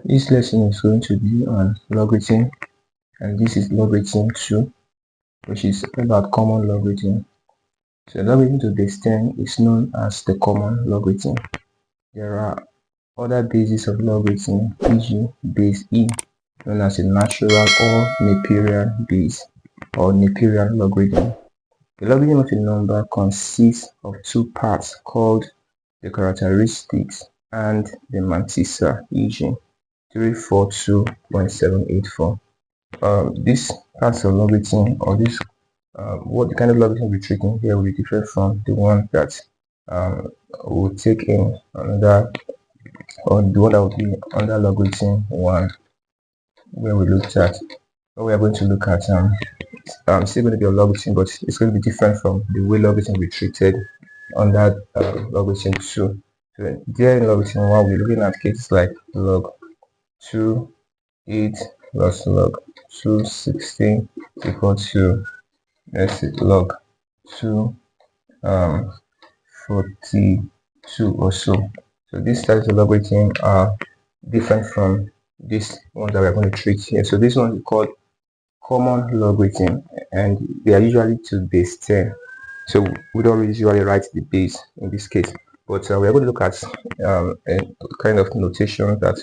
This lesson is going to be on logarithm, and this is logarithm 2, which is about common logarithm. So logarithm to base 10 is known as the common logarithm. There are other bases of logarithm, e.g. base e, known as a natural or Neperian base or Neperian logarithm. The logarithm of a number consists of two parts called the characteristics and the mantissa, e.g. 342.784. This parts of logarithm, or this what the kind of logarithm we're treating here will be different from the one that we'll take in another, or the one that will be under logarithm 1, where we are going to look at still going to be a logarithm, but it's going to be different from the way logarithm we treated under logarithm 2. So there in logarithm 1, we're looking at cases like log 2 8 plus log 216 equal to, let's say, log 2 42 or so. So these types of logarithm are different from this one that we're going to treat here. So this one is called common logarithm, and they are usually to base 10. So we don't usually write the base in this case, but we are going to look at a kind of notation that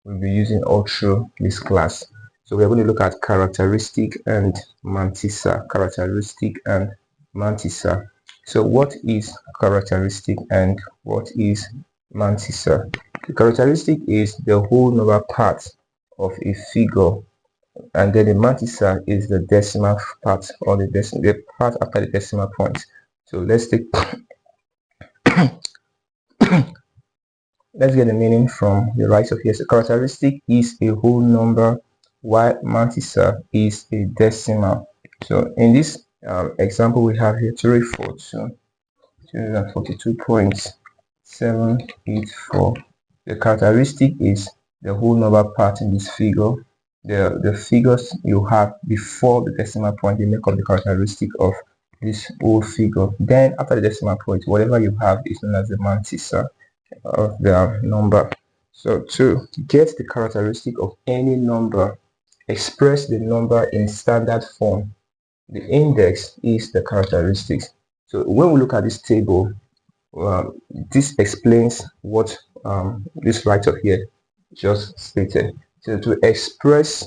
we'll be using all through this class. So we're going to look at characteristic and mantissa. Characteristic and mantissa. So what is characteristic and what is mantissa? The characteristic is the whole number part of a figure, and then the mantissa is the decimal part, or the part after the decimal point. So let's take let's get the meaning from the right of here. So characteristic is a whole number, while mantissa is a decimal. So in this example we have here 242.784. The characteristic is the whole number part in this figure. The figures you have before the decimal point, they make up the characteristic of this whole figure. Then after the decimal point, whatever you have is known as the mantissa of the number. So to get the characteristic of any number, express the number in standard form. The index is the characteristics. So when we look at this table, this explains what this writer here just stated. So to express,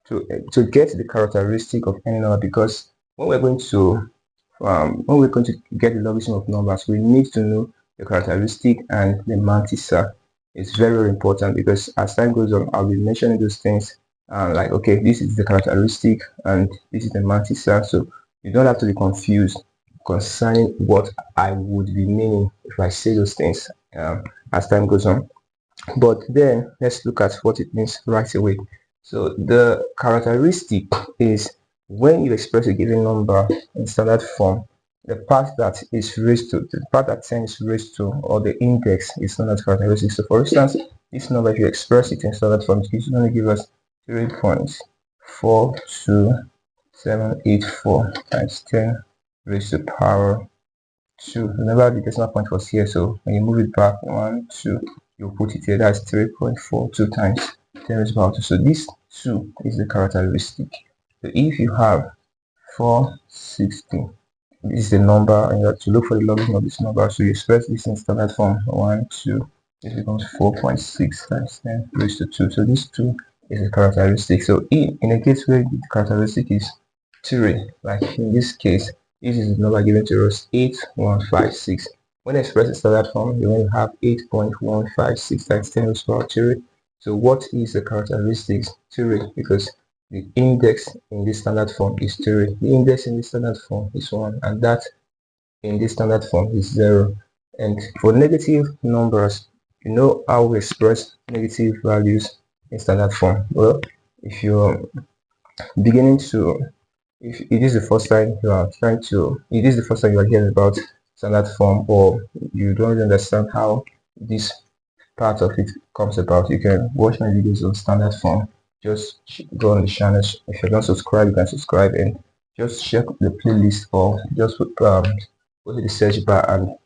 to get the characteristic of any number, because when we're going to get the logarithm of numbers, we need to know the characteristic and the mantissa. It's very, very important, because as time goes on, I'll be mentioning those things like, okay, this is the characteristic and this is the mantissa. So you don't have to be confused concerning what I would be meaning if I say those things as time goes on. But then let's look at what it means right away. So the characteristic is when you express a given number in standard form, the part that is raised to, the part that 10 is raised to, or the index, is known as characteristic. So for instance, this number, if you express it in standard form, it's going to give us 3.42784 times 10 raised to the power 2. Remember the decimal point was here, so when you move it back 1 2, you put it here. That's 3.42 times 10 raised to the power 2. So this 2 is the characteristic. So if you have 460, this is the number, and you have to look for the logarithm of this number. So you express this in standard form 1 2, this becomes 4.6 times 10 raised to 2. So this 2 is the characteristic. So in a case where the characteristic is 3, like in this case, this is the number given to us, 8156. When expressed in standard form, you will have 8.156 times 10 raised to the power 3. So what is the characteristics? 3, because the index in this standard form is 3. The index in this standard form is 1, and that in this standard form is 0. And for negative numbers, you know how we express negative values in standard form. Well, if you're beginning to, if it is the first time you are trying to, it is the first time you are hearing about standard form, or you don't really understand how this part of it comes about, you can watch my videos on standard form. Just go on the channel. If you're not subscribed, you can subscribe, and just check the playlist, or just go to the search bar and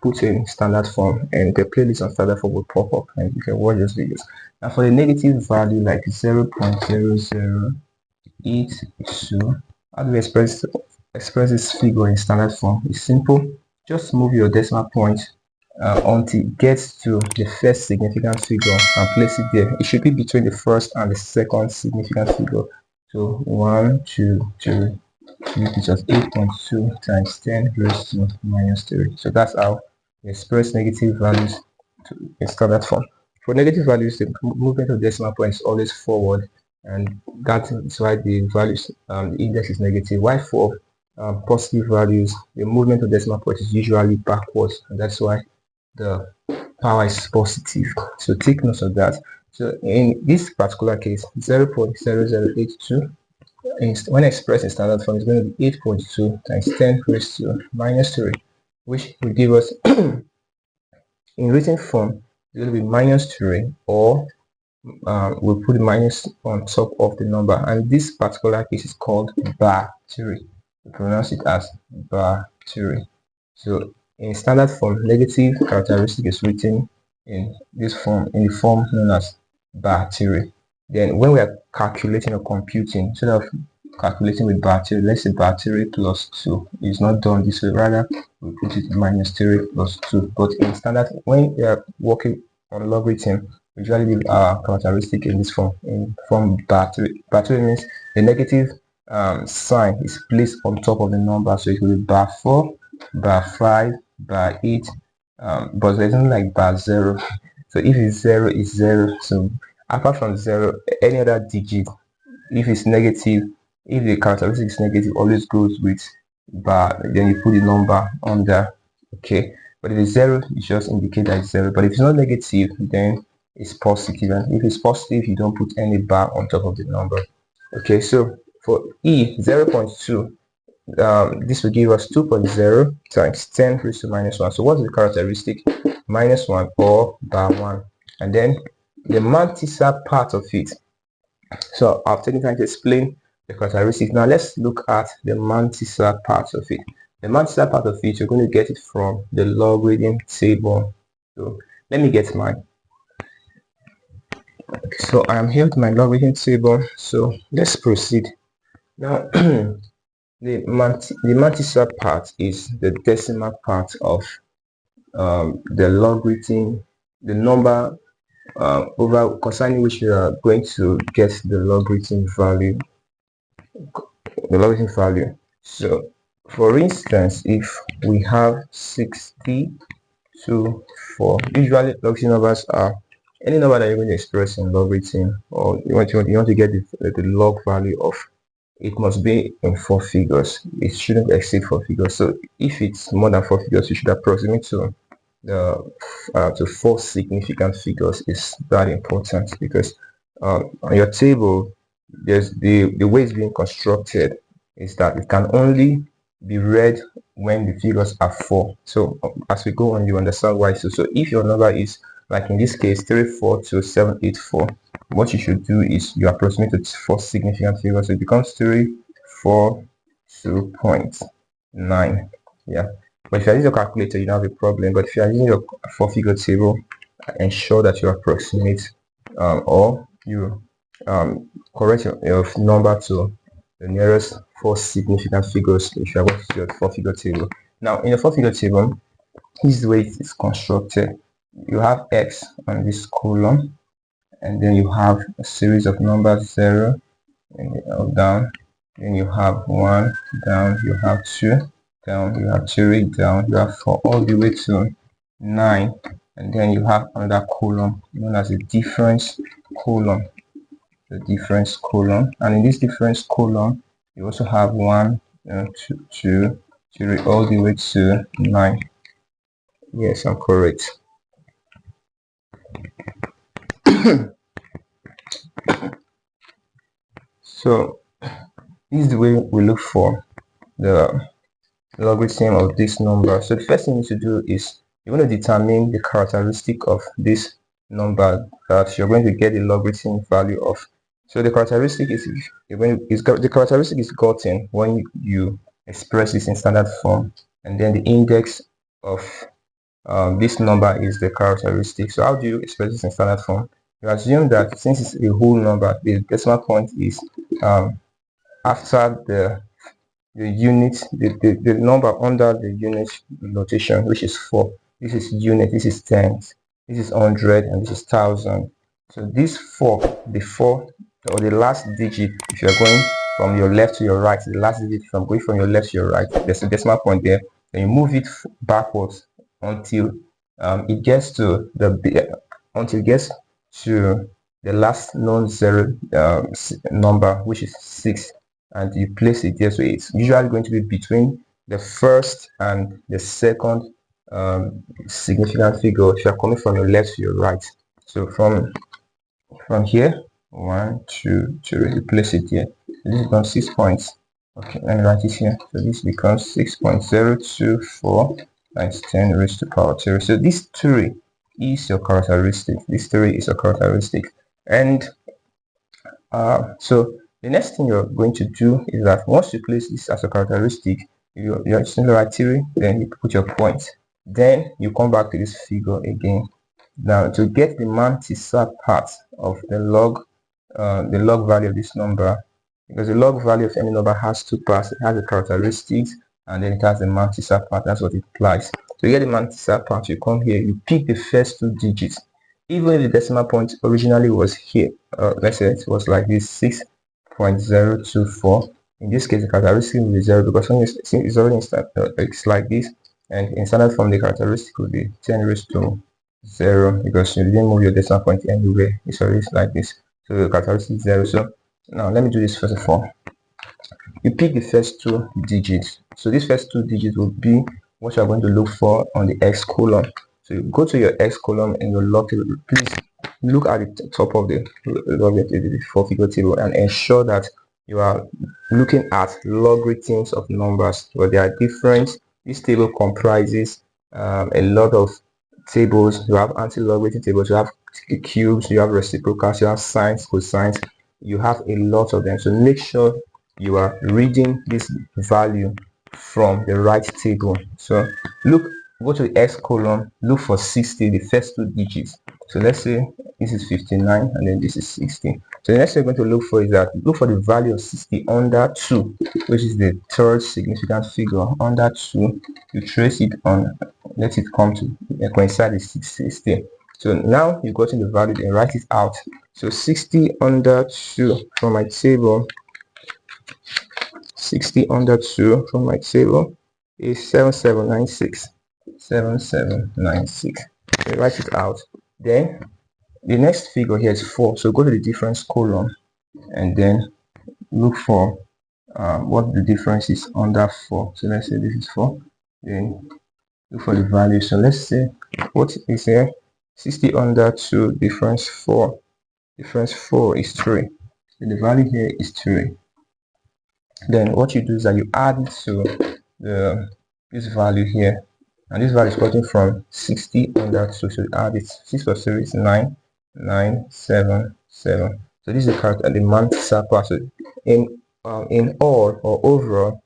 put in standard form, and the playlist on standard form will pop up and you can watch those videos. Now for the negative value like 0.0082, how do we express this figure in standard form? It's simple. Just move your decimal point until it gets to the first significant figure and place it there. It should be between the first and the second significant figure. So 1, 2, 3, which is just 8.2 times 10 raised to minus 3. So that's how we express negative values in standard form. For negative values, the movement of decimal point is always forward, and that is why the values, the index is negative. While for positive values, the movement of decimal point is usually backwards, and that's why the power is positive. So take note of that. So in this particular case, 0.0082, when expressed in standard form, is going to be 8.2 times 10 raised to minus 3, which will give us in written form it will be minus 3, or we'll put the minus on top of the number, and this particular case is called bar 3. We pronounce it as bar 3. So in standard form, negative characteristic is written in this form, in the form known as bar 3. Then when we are calculating or computing, instead of calculating with bar 3, let's say bar 3 plus 2 is not done this way, rather we put it minus 3 plus 2. But in standard, when we are working on logarithm, we usually leave our characteristic in this form, in form bar 3. Bar 3 means the negative sign is placed on top of the number, so it will be bar 4, bar 5, bar 8, but there's nothing like bar 0. So if it's 0, it's 0. So apart from 0, any other digit, if it's negative, if the characteristic is negative, always goes with bar, then you put the number under. Okay, but if it's 0, you just indicate that it's 0. But if it's not negative, then it's positive, and if it's positive, you don't put any bar on top of the number. Okay, so for E, 0.2, this will give us 2.0 times 10 raised to minus 1. So what's the characteristic? Minus 1 or bar 1. And then the mantissa part of it. So I've taken time to explain the characteristics. Now let's look at the mantissa part of it. The mantissa part of it, you're going to get it from the logarithm table. So let me get mine. Okay, so I'm here with my logarithm table. So let's proceed. Now the mantissa part is the decimal part of the logarithm, the number over concerning which you are going to get the logarithm value. So for instance, if we have 60 to 4, usually logarithm numbers are any number that you're going to express in logarithm, or you want to get the log value of, it must be in 4 figures. It shouldn't exceed 4 figures. So if it's more than 4 figures, you should approximate to 4 significant figures. Is that important, because on your table, there's the way it's being constructed is that it can only be read when the figures are 4. So as we go on, you understand why. So if your number is, like in this case, 342,784, what you should do is you approximate to 4 significant figures. So it becomes 342.9. Yeah. But if you're using your calculator, you don't have a problem. But if you're using your 4-figure table, ensure that you approximate or you correct your number to the nearest 4 significant figures if you are going to your 4-figure table. Now, in your 4-figure table, this is the way it is constructed. You have X on this column, and then you have a series of numbers 0 and down. Then you have 1 down, you have 2 down, you have 3 down, you have 4 all the way to 9, and then you have another column known as a difference column. The difference column, and in this difference column, you also have 1, 2, 3 all the way to 9. Yes, I'm correct. So this is the way we look for the logarithm of this number. So the first thing you need to do is you want to determine the characteristic of this number that you're going to get the logarithm value of. So the characteristic is the characteristic is gotten when you express this in standard form, and then the index of this number is the characteristic. So how do you express this in standard form? You assume that since it's a whole number, the decimal point is after the unit, the number under the unit notation, which is 4. This is unit, this is tens, this is 100, and this is 1000. So this 4 before, or the last digit, if you're going from your left to your right, the last digit from going from your left to your right, there's a decimal point there. Then you move it backwards until it gets to the last non-zero number, which is 6, and you place it there. So it's usually going to be between the first and the second significant figure if you're coming from your left to your right. So from here, 1, 2, 3, you place it here. This becomes 6 points. Okay, let me write it here. So this becomes 6.024 times 10 raised to power 3. So this 3 is your characteristic. This 3 is your characteristic. And so the next thing you're going to do is that once you place this as a characteristic, you're simply write 3, then you put your point. Then you come back to this figure again. Now to get the mantissa part of the log value of this number, because the log value of any number has two parts. It has the characteristics and then it has the mantissa part. That's what it implies. So you get the mantissa part, you come here, you pick the first 2 digits. Even if the decimal point originally was here, let's say it was like this, 6.024. In this case, the characteristic will be 0 because it's already it's like this, and in standard form, the characteristic will be 10 raised to 0 because you didn't move your decimal point anywhere. It's always like this. So the characteristic is 0. So now let me do this first of all. You pick the first 2 digits. So these first 2 digits will be what you are going to look for on the x column. So you go to your x column and you log it. Please look at the top of the 4-figure table and ensure that you are looking at logarithms of numbers. Well, there are different. This table comprises a lot of tables. You have anti-logarithm tables, you have cubes, you have reciprocals, you have sines, cosines, you have a lot of them. So make sure you are reading this value from the right table. So go to the x column, look for 60, the first 2 digits. So let's say this is 59 and then this is 60. So the next thing we're going to look for is that look for the value of 60 under 2, which is the third significant figure. Under 2, you trace it on, let it come to coincide with 60. So now you've gotten the value and write it out. So 60 under 2 from my table, 60 under 2 from my table is 7796. 7796. So write it out. Then the next figure here is 4. So go to the difference column and then look for what the difference is under 4. So let's say this is 4. Then look for the value. So let's say what is here? 60 under 2 difference 4. Difference 4 is 3. So the value here is 3. Then what you do is that you add it to this value here, and this value is gotten from 60 under 2. So you add it. 6 plus 3 is 9. 977. So this is the mantissa part. So in all or overall,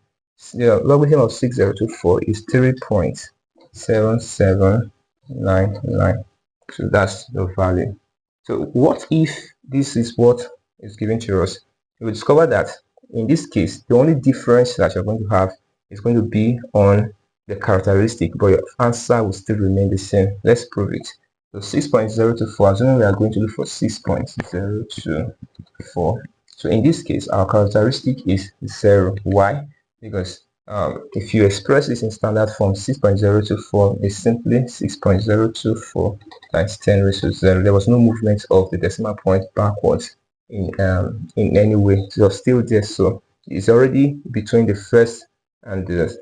the logarithm of 6024 is 3.7799. So that's the value. So what if this is what is given to us? You will discover that in this case, the only difference that you're going to have is going to be on the characteristic, but your answer will still remain the same. Let's prove it. So 6.024, assuming we are going to look for 6.024. So in this case, our characteristic is 0. Why? Because if you express this in standard form, 6.024 is simply 6.024 times 10 raised to 0. There was no movement of the decimal point backwards in any way. It was still there, so it's already between the first and the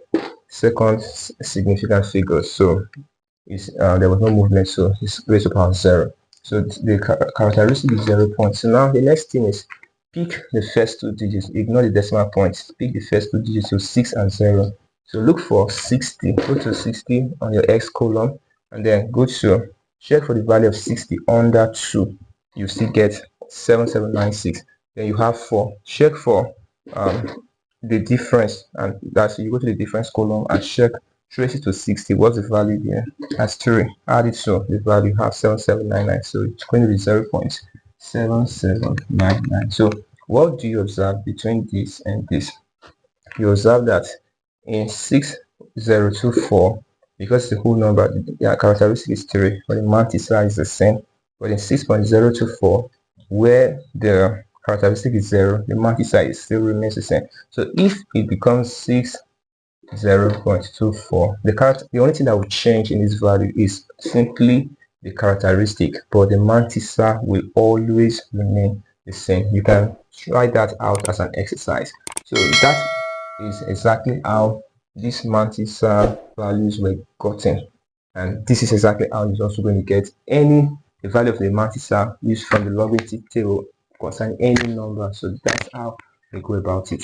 second significant figure. So there was no movement, so it's raised to power 0. So the characteristic is 0 points. So now the next thing is pick the first 2 digits, ignore the decimal points, pick the first 2 digits, so 6 and 0. So look for 60, go to 60 on your x column and then go to check for the value of 60 under 2. You still get 7796. Then you have 4. Check for the difference, and that's, you go to the difference column and check trace it to 60. What's the value here? That's 3. Add it, so the value has 7799. So it's going to be 0.7799. So what do you observe between this and this? You observe that in 6024, because the whole number, the characteristic is 3, but the multiplier is the same. But in 6.024, where the characteristic is 0, the multiplier still remains the same. So if it becomes 0.24, the only thing that will change in this value is simply the characteristic, but the multiplier will always remain the same. You can try that out as an exercise. So that is exactly how these multiplier values were gotten, and this is exactly how you're also going to get the value of the multiplier used from the logarithmic table concerning any number. So that's how we go about it.